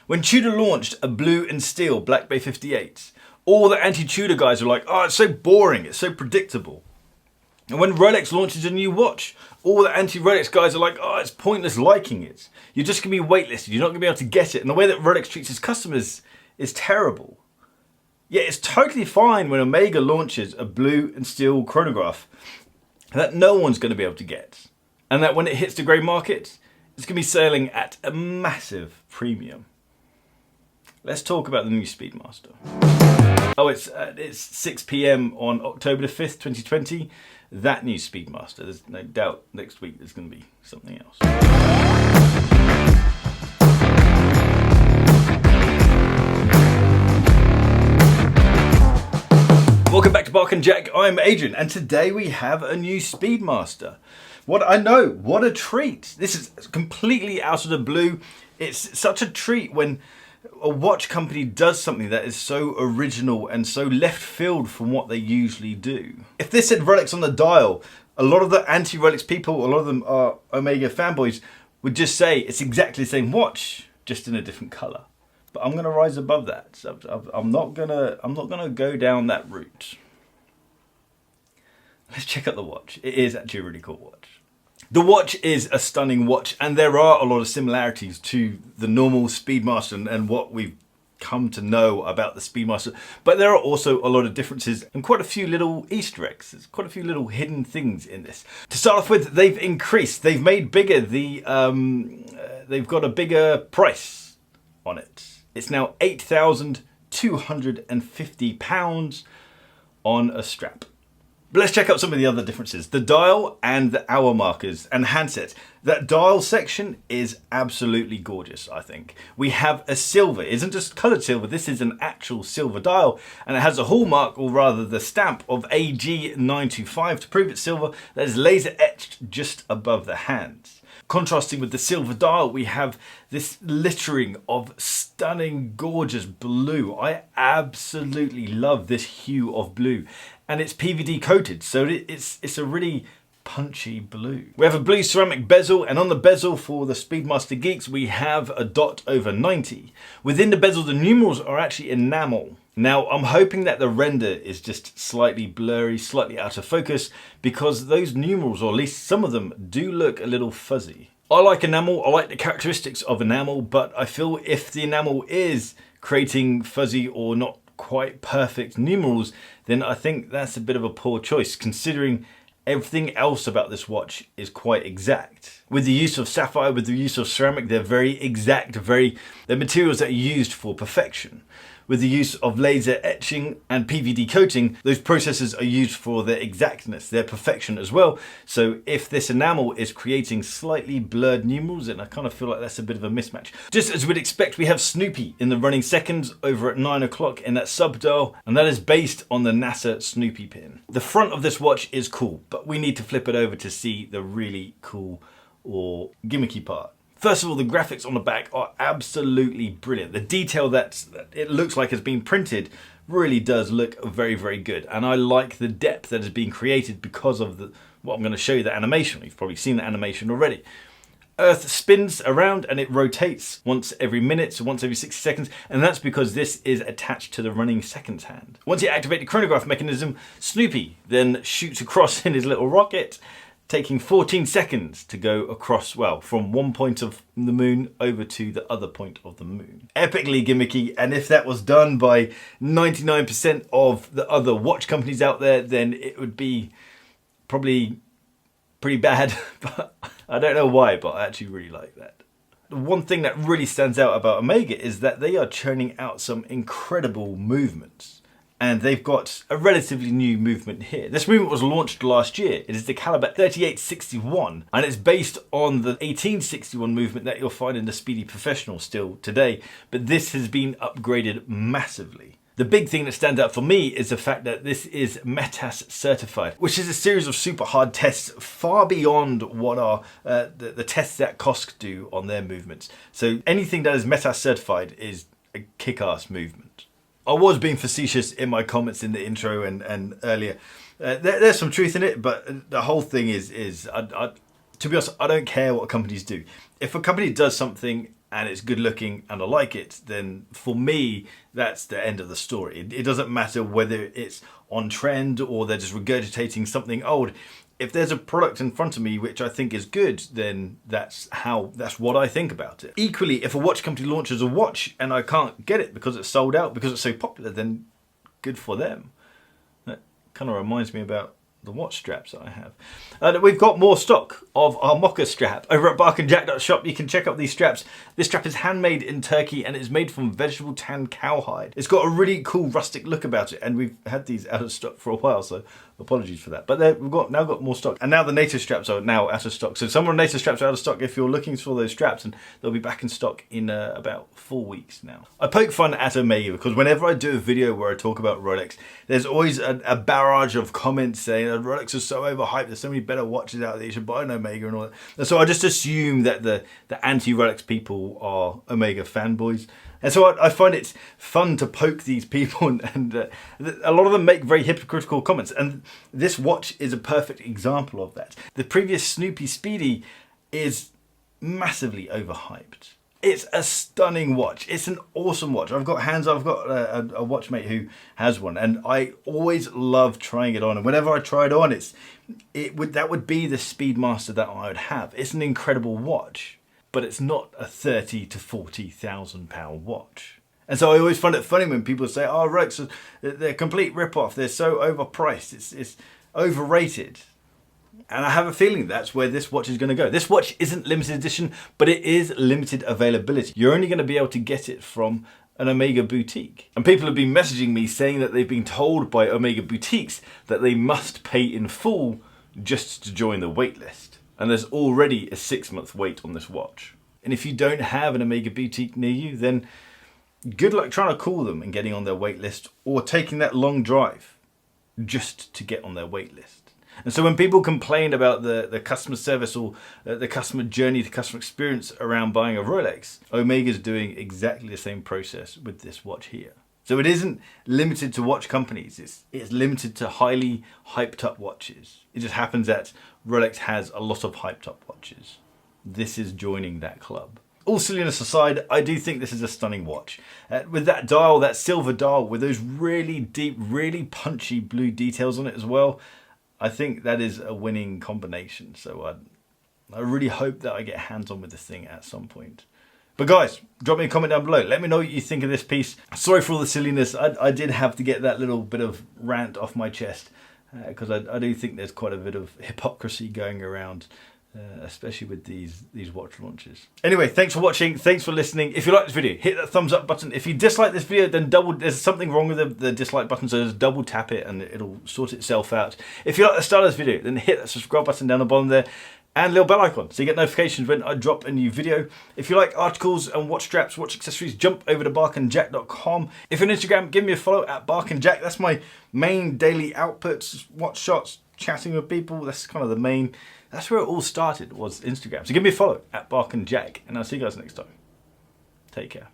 When Tudor launched a blue and steel Black Bay 58, all the anti-Tudor guys were like, oh, it's so boring, it's so predictable. And when Rolex launches a new watch, all the anti-Rolex guys are like, oh, it's pointless liking it. You're just going to be waitlisted, you're not going to be able to get it. And the way that Rolex treats its customers is terrible. Yet it's totally fine when Omega launches a blue and steel chronograph that no one's going to be able to get. And that when it hits the grey market, it's going to be selling at a massive premium. Let's talk about the new Speedmaster. Oh, it's 6 PM on October the 5th, 2020. That new Speedmaster. There's no doubt next week there's going to be something else. Welcome back to Bark and Jack. I'm Adrian, and today we have a new Speedmaster. What a treat. This is completely out of the blue. It's such a treat when a watch company does something that is so original and so left field from what they usually do. If this said Rolex on the dial, a lot of the anti-Rolex people, a lot of them are Omega fanboys, would just say it's exactly the same watch, just in a different color. But I'm gonna rise above that. So I'm not gonna go down that route. Let's check out the watch. It is actually a really cool watch. The watch is a stunning watch, and there are a lot of similarities to the normal Speedmaster and what we've come to know about the Speedmaster. But there are also a lot of differences and quite a few little Easter eggs. There's quite a few little hidden things in this. To start off with, they've made bigger they've got a bigger price on it. It's now £8,250 on a strap. But let's check out some of the other differences. The dial and the hour markers and handsets. That dial section is absolutely gorgeous, I think. We have a silver. It isn't just coloured silver. This is an actual silver dial. And it has a hallmark, or rather the stamp, of AG925 to prove it's silver that is laser etched just above the hands. Contrasting with the silver dial, we have this littering of stunning, gorgeous blue. I absolutely love this hue of blue. And it's PVD coated, so it's a really punchy blue. We have a blue ceramic bezel, and on the bezel for the Speedmaster geeks, we have a dot over 90. Within the bezel, the numerals are actually enamel. Now, I'm hoping that the render is just slightly blurry, slightly out of focus, because those numerals, or at least some of them, do look a little fuzzy. I like enamel, I like the characteristics of enamel, but I feel if the enamel is creating fuzzy or not quite perfect numerals, then I think that's a bit of a poor choice, considering everything else about this watch is quite exact. With the use of sapphire, with the use of ceramic, they're very exact, they're materials that are used for perfection. With the use of laser etching and PVD coating, those processes are used for their exactness, their perfection as well. So if this enamel is creating slightly blurred numerals, then I kind of feel like that's a bit of a mismatch. Just as we'd expect, we have Snoopy in the running seconds over at 9 o'clock in that sub dial, and that is based on the NASA Snoopy pin. The front of this watch is cool, but we need to flip it over to see the really cool or gimmicky part. First of all, the graphics on the back are absolutely brilliant. The detail that it looks like has been printed really does look very, very good. And I like the depth that has been created because of what I'm going to show you, the animation. You've probably seen the animation already. Earth spins around and it rotates once every minute, so once every 60 seconds, and that's because this is attached to the running seconds hand. Once you activate the chronograph mechanism, Snoopy then shoots across in his little rocket, taking 14 seconds to go across, well, from one point of the moon over to the other point of the moon. Epically gimmicky, and if that was done by 99% of the other watch companies out there, then it would be probably pretty bad, but I don't know why, but I actually really like that. The one thing that really stands out about Omega is that they are churning out some incredible movements. And they've got a relatively new movement here. This movement was launched last year. It is the caliber 3861, and it's based on the 1861 movement that you'll find in the Speedy Professional still today, but this has been upgraded massively. The big thing that stands out for me is the fact that this is METAS certified, which is a series of super hard tests far beyond what are the tests that COSC do on their movements. So anything that is METAS certified is a kick-ass movement. I was being facetious in my comments in the intro and earlier. There's some truth in it, but the whole thing is to be honest, I don't care what companies do. If a company does something and it's good looking and I like it, then for me, that's the end of the story. It doesn't matter whether it's on trend or they're just regurgitating something old. If there's a product in front of me which I think is good, then that's what I think about it. Equally, if a watch company launches a watch and I can't get it because it's sold out, because it's so popular, then good for them. That kind of reminds me about the watch straps that I have. We've got more stock of our mocha strap over at barkandjack.shop. You can check out these straps. This strap is handmade in Turkey and it's made from vegetable tan cowhide. It's got a really cool rustic look about it, and we've had these out of stock for a while, so apologies for that. But we've now got more stock, and now the native straps are now out of stock. So some of the native straps are out of stock if you're looking for those straps, and they'll be back in stock in about 4 weeks now. I poke fun at Omega because whenever I do a video where I talk about Rolex, there's always a barrage of comments saying that Rolex is so overhyped, there's so many better watches out there, you should buy an Omega and all that. And so I just assume that the anti-Rolex people are Omega fanboys. And so I find it fun to poke these people, and a lot of them make very hypocritical comments. And this watch is a perfect example of that. The previous Snoopy Speedy is massively overhyped. It's a stunning watch. It's an awesome watch. I've got a watchmate who has one, and I always love trying it on. And whenever I try it on, that would be the Speedmaster that I would have. It's an incredible watch, but it's not a 30 to 40,000 pound watch. And so I always find it funny when people say, "Oh, Rolex, they're a complete rip-off. They're so overpriced. It's overrated." And I have a feeling that's where this watch is going to go. This watch isn't limited edition, but it is limited availability. You're only going to be able to get it from an Omega boutique. And people have been messaging me saying that they've been told by Omega boutiques that they must pay in full just to join the waitlist. And there's already a 6-month wait on this watch. And if you don't have an Omega boutique near you, then good luck trying to call them and getting on their waitlist, or taking that long drive just to get on their waitlist. And so when people complain about the customer service or the customer journey, the customer experience around buying a Rolex, Omega's doing exactly the same process with this watch here. So it isn't limited to watch companies, it's limited to highly hyped up watches. It just happens that Rolex has a lot of hyped up watches. This is joining that club. All silliness aside, I do think this is a stunning watch. With that dial, that silver dial, with those really deep, really punchy blue details on it as well, I think that is a winning combination. So I really hope that I get hands on with this thing at some point. But guys, drop me a comment down below. Let me know what you think of this piece. Sorry for all the silliness. I did have to get that little bit of rant off my chest, because I do think there's quite a bit of hypocrisy going around, especially with these watch launches. Anyway, thanks for watching. Thanks for listening. If you like this video, hit that thumbs up button. If you dislike this video, then there's something wrong with the dislike button, so just double tap it and it'll sort itself out. If you like the style of this video, then hit that subscribe button down the bottom there and little bell icon so you get notifications when I drop a new video. If you like articles and watch straps, watch accessories, jump over to barkandjack.com. If you're on Instagram, give me a follow at barkandjack. That's my main daily outputs, watch shots, chatting with people. That's kind of that's where it all started, was Instagram. So give me a follow at barkandjack, and I'll see you guys next time. Take care.